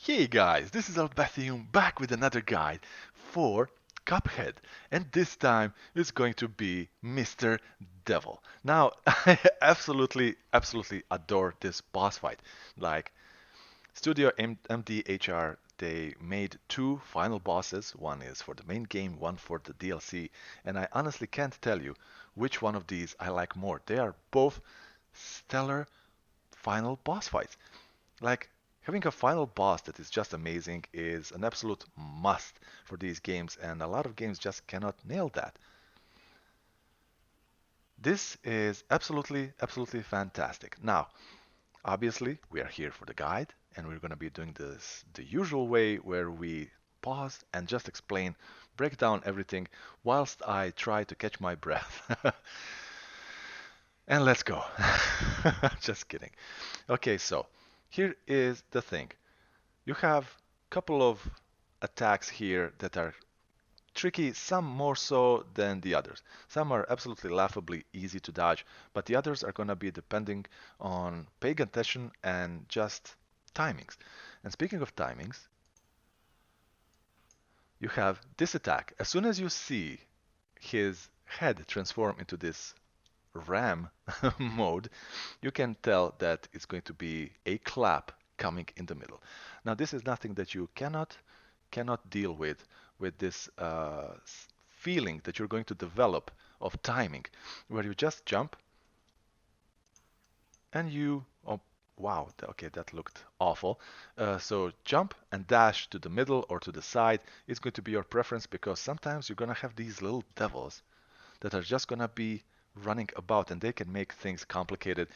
Hey guys, this is Albathium back with another guide for Cuphead, and this time it's going to be Mr. Devil. Now, I absolutely adore this boss fight. Like, Studio MDHR, they made two final bosses. One is for the main game, one for the DLC, and I honestly can't tell you which one of these I like more. They are both stellar final boss fights. Like, having a final boss that is just amazing is an absolute must for these games, and a lot of games just cannot nail that. This is absolutely fantastic. Now, obviously, we are here for the guide, and we're going to be doing this the usual way where we pause and just explain, break down everything whilst I try to catch my breath. And let's go. Just kidding. Okay, so here is the thing. You have a couple of attacks here that are tricky, some more so than the others. Some are absolutely laughably easy to dodge, but the others are going to be depending on paying attention and just timings. And speaking of timings, you have this attack. As soon as you see his head transform into this ram mode, you can tell that it's going to be a clap coming in the middle. Now, this is nothing that you cannot deal with this feeling that you're going to develop of timing, where you just jump and you oh wow, okay, that looked awful. So jump and dash to the middle or to the side is going to be your preference, because sometimes you're going to have these little devils that are just going to be running about, and they can make things complicated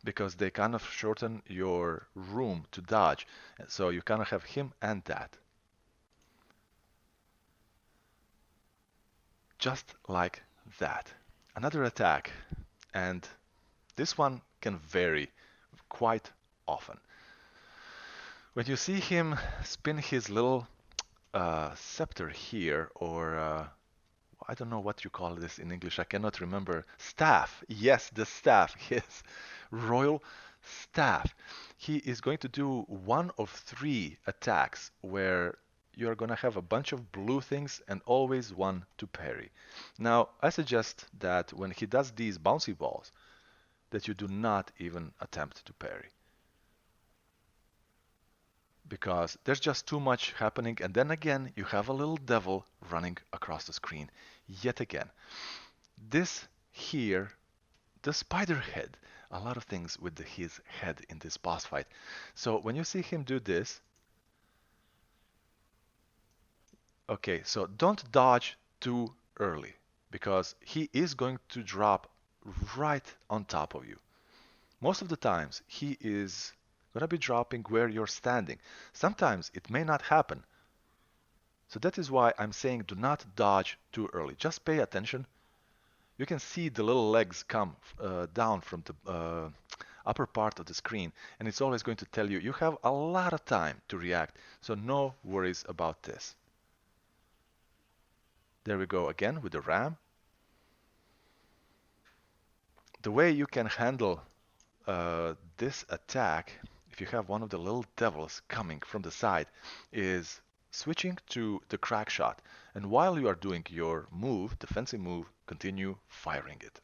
because they kind of shorten your room to dodge. So you kind of have him and that. Just like that. Another attack, and this one can vary quite often. When you see him spin his little scepter here, or I don't know what you call this in English, I cannot remember. Staff. Yes, the staff. His royal staff. He is going to do one of three attacks where you're going to have a bunch of blue things and always one to parry. Now, I suggest that when he does these bouncy balls, that you do not even attempt to parry, because there's just too much happening, and then again you have a little devil running across the screen yet again. This here, the spider head, a lot of things with his head in this boss fight. So when you see him do this, okay, so don't dodge too early, because he is going to drop right on top of you. Most of the times he is going to be dropping where you're standing. Sometimes it may not happen. So that is why I'm saying do not dodge too early. Just pay attention. You can see the little legs come down from the upper part of the screen, and it's always going to tell you you have a lot of time to react. So no worries about this. There we go again with the ram. The way you can handle this attack, if you have one of the little devils coming from the side, is switching to the crack shot. And while you are doing your move, defensive move, continue firing it.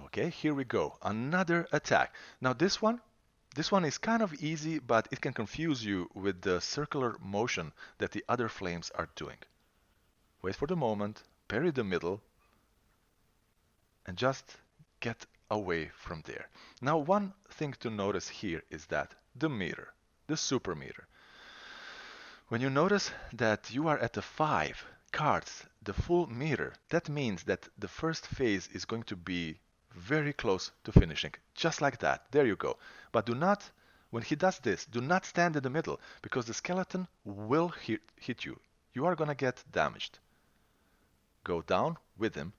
Okay, here we go. Another attack. Now this one is kind of easy, but it can confuse you with the circular motion that the other flames are doing. Wait for the moment, parry the middle, and just get away from there. Now, one thing to notice here is that the meter, the super meter. When you notice that you are at the 5 cards, the full meter, that means that the first phase is going to be very close to finishing. Just like that. There you go. But do not, when he does this, do not stand in the middle, because the skeleton will hit you. You are going to get damaged. Go down with him.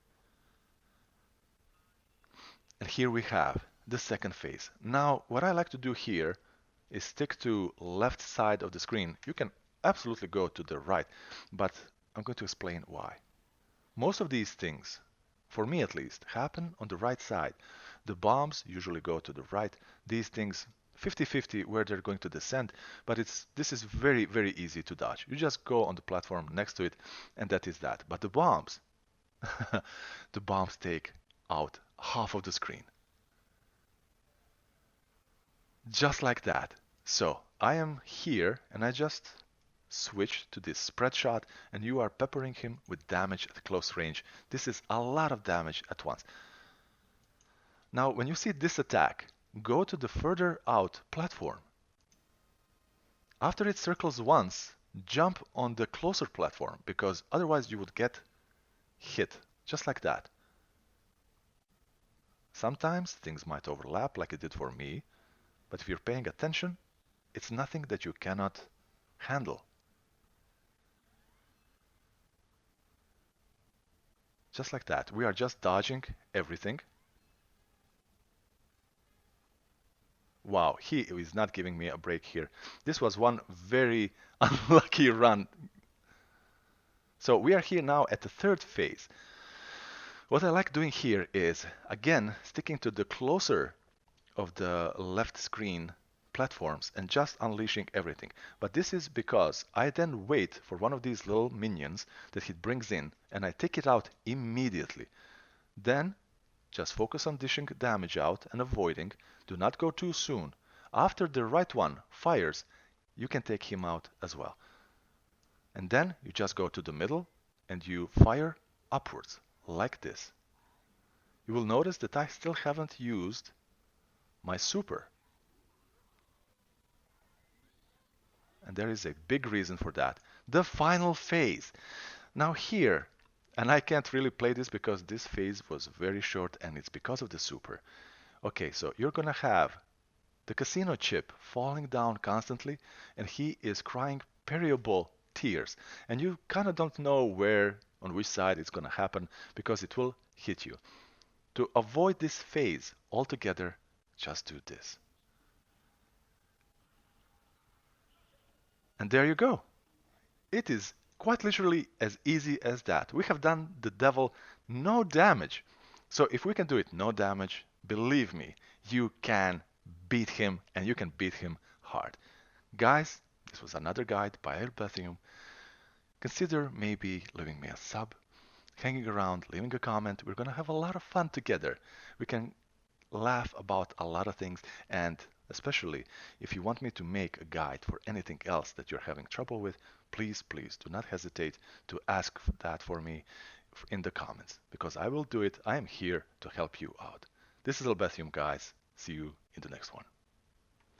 And here we have the second phase. Now, what I like to do here is stick to left side of the screen. You can absolutely go to the right, but I'm going to explain why. Most of these things for me at least, happen on the right side. The bombs usually go to the right. These things 50-50 where they're going to descend, but this is very, very easy to dodge. You just go on the platform next to it, and that is that. But the bombs, the bombs take out half of the screen. Just like that. So I am here, and I just switch to this spread shot, and you are peppering him with damage at close range. This is a lot of damage at once. Now, when you see this attack, go to the further out platform. After it circles once, jump on the closer platform, because otherwise you would get hit, just like that. Sometimes things might overlap like it did for me, but if you're paying attention, it's nothing that you cannot handle. Just like that. We are just dodging everything. Wow, he is not giving me a break here. This was one very unlucky run. So we are here now at the third phase. What I like doing here is, again, sticking to the closer of the left screen platforms and just unleashing everything. But this is because I then wait for one of these little minions that he brings in, and I take it out immediately. Then just focus on dishing damage out and avoiding. Do not go too soon. After the right one fires, you can take him out as well. And then you just go to the middle and you fire upwards like this. You will notice that I still haven't used my super. And there is a big reason for that. The final phase. Now here, and I can't really play this because this phase was very short and it's because of the super. Okay, so you're gonna have the casino chip falling down constantly, and he is crying pitiable tears. And you kind of don't know where, on which side it's gonna happen, because it will hit you. To avoid this phase altogether, just do this. And there you go. It is quite literally as easy as that. We have done the devil no damage. So if we can do it no damage, believe me, you can beat him, and you can beat him hard. Guys, this was another guide by Elbathium. Consider maybe leaving me a sub, hanging around, leaving a comment. We're gonna have a lot of fun together. We can laugh about a lot of things, and especially if you want me to make a guide for anything else that you're having trouble with, please do not hesitate to ask that for me in the comments, because I will do it. I am here to help you out. This is Elbathium, guys. See you in the next one.